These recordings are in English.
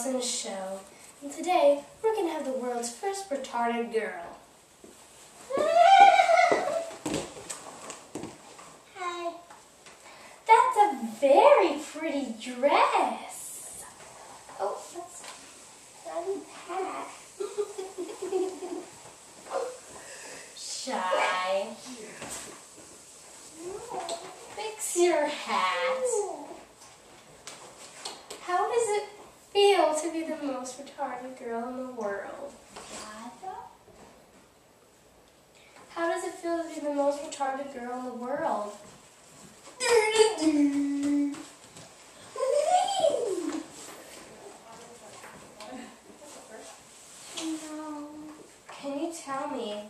Allison's show, and today we're going to have the world's first retarded girl. Hi. That's a very pretty dress. Oh, that's unpack. Shy. Fix your hat. How does it feel to be the most retarded girl in the world? How does it feel to be the most retarded girl in the world? Can you tell me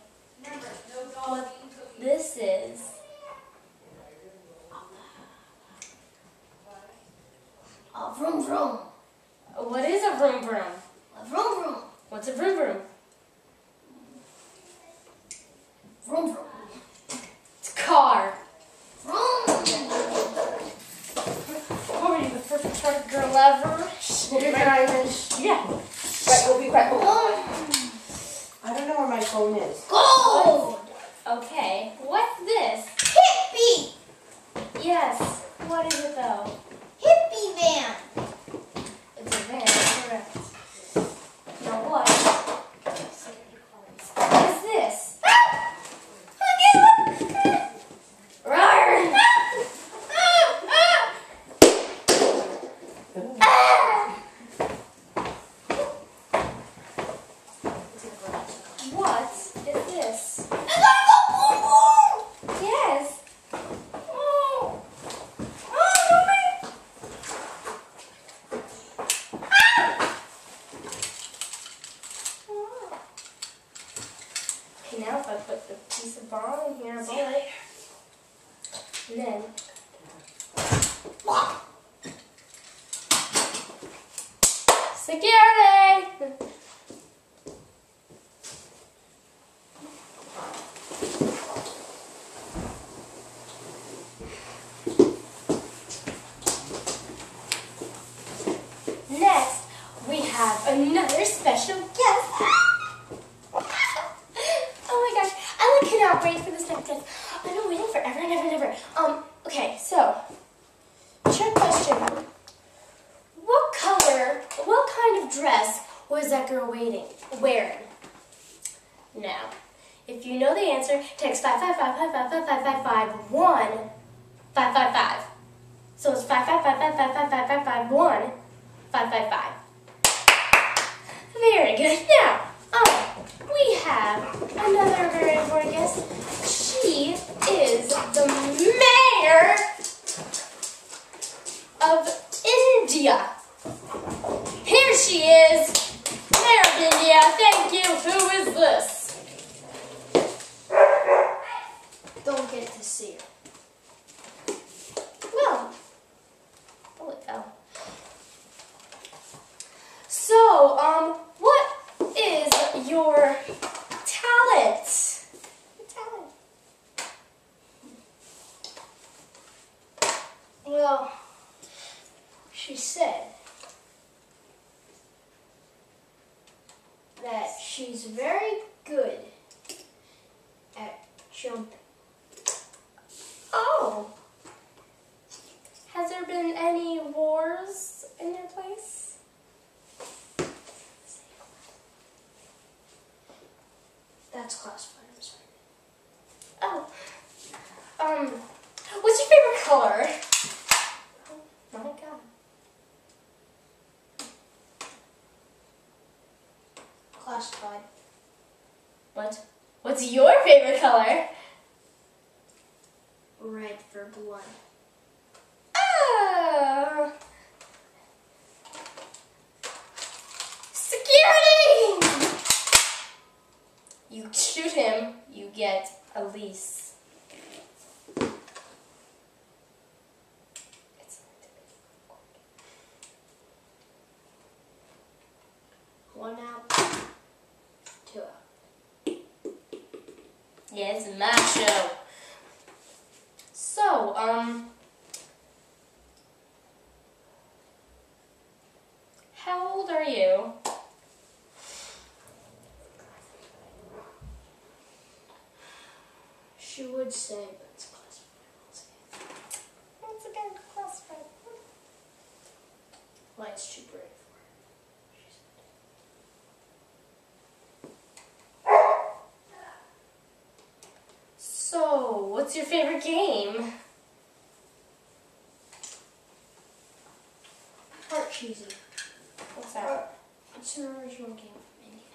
what this is? A vroom vroom. What is a vroom vroom? A vroom vroom. What's a vroom vroom? Vroom vroom. It's a car. Vroom. What were you, the first retarded girl ever? Yeah. Right, we'll be right home. I don't know where my phone is. Gold. Okay, what's this? Hippie. Yes. What is it though? Hippie van. It's a van, correct. Now what is this? Rawr! What is this? I gotta go boom boom. Yes. Oh. Oh, mommy. Okay, now if I put the piece of ball in here, a bullet, and then security! Next, we have another special guest. Oh my gosh, I cannot wait for this next guest. I've been waiting forever and ever and ever. Okay, so, trick question. What kind of dress was that girl wearing? Now, if you know the answer, text 555-555-555-1 555. So it's 555-555-555-1 555. Very good. Now, we have another very important guest. She is the mayor of India. Here she is, Mayor of India. Thank you. Who is this? Don't get to see her. Well, oh it fell. So, what is your talent? Well, she said that she's very good at jumping. Oh. Has there been any wars in your place? That's classified, I'm sorry. Oh. What's your favorite color? Oh my god. Classified. What? What's your favorite color? Red for blood. Oh. Security! You shoot him, you get a lease. One out. Two out. Yeah, it's my show. So, how old old are you? She would say, but it's classified. Once again, classified. Light's too bright for her. She said. So, what's your favorite game? Heart cheesy. What's that? It's an original game from India.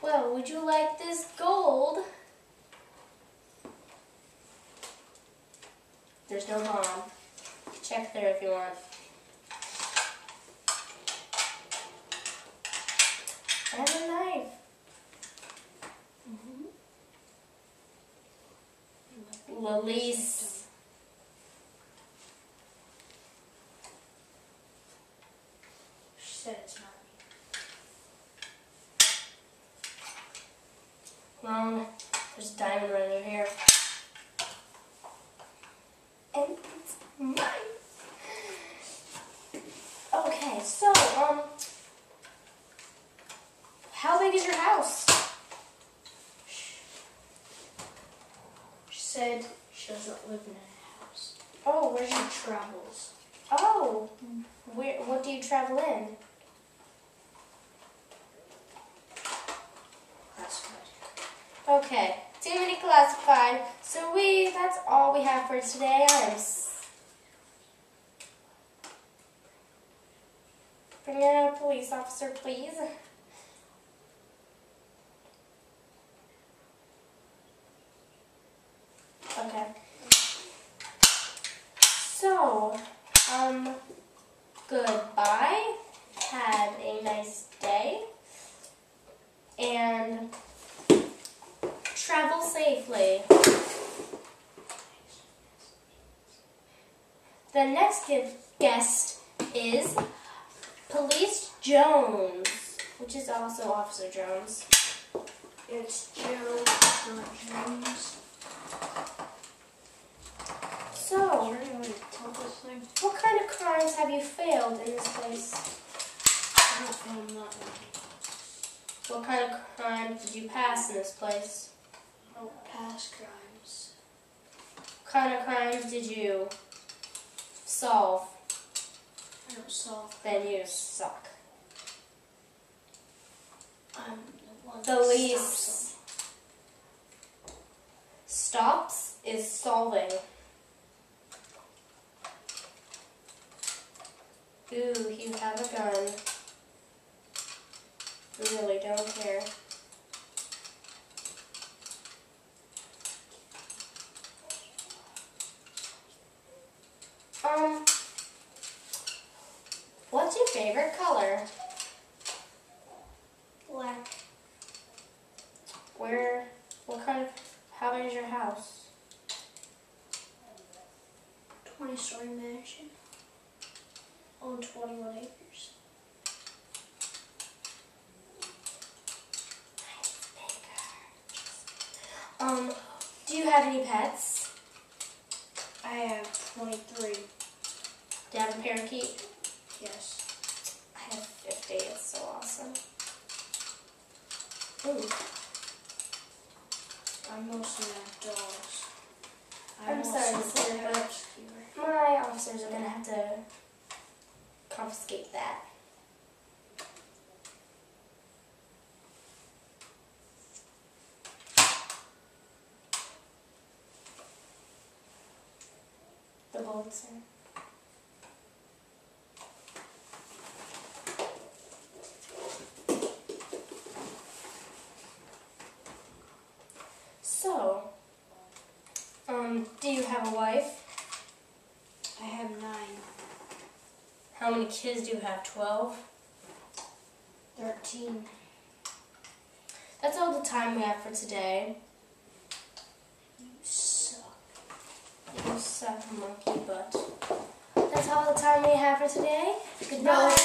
Well, would you like this gold? There's no bomb. Check there if you want. And a knife. Lalise. She said it's not me. Well, there's a diamond right over here. And it's mine. Okay, so, how big is your house? She said she doesn't live in a house. Oh, where's She your... travels. Oh, what do you travel in? Classified. Okay, too many classified. So that's all we have for today. Bring in a police officer, please. Okay. So, goodbye. Have a nice day. And travel safely. The next guest is Police Jones, which is also Officer Jones. It's Jones, not Jones. So, Are you going to tell this thing? what kind of crimes have you failed in this place? I don't feel I'm not ready. What kind of crimes did you pass in this place? Oh, past crimes. What kind of crimes did you solve? I don't solve. Then you suck. I'm the one The that least stops stops is solving. Ooh, you have a gun. Really don't care. What's your favorite color? black. How big is your house? 20-story mansion on 21 acres. Do you have any pets? I have 23. Do you have a parakeet? Yes. I have 50. It's so awesome. Ooh. I mostly have dogs. I'm sorry to say that, but my officers are going to have to confiscate that. The bolts in. So, do you have a wife? I have 9. How many kids do you have? 12? 13. That's all the time we have for today. You suck. You suck, monkey butt. That's all the time we have for today. Goodbye.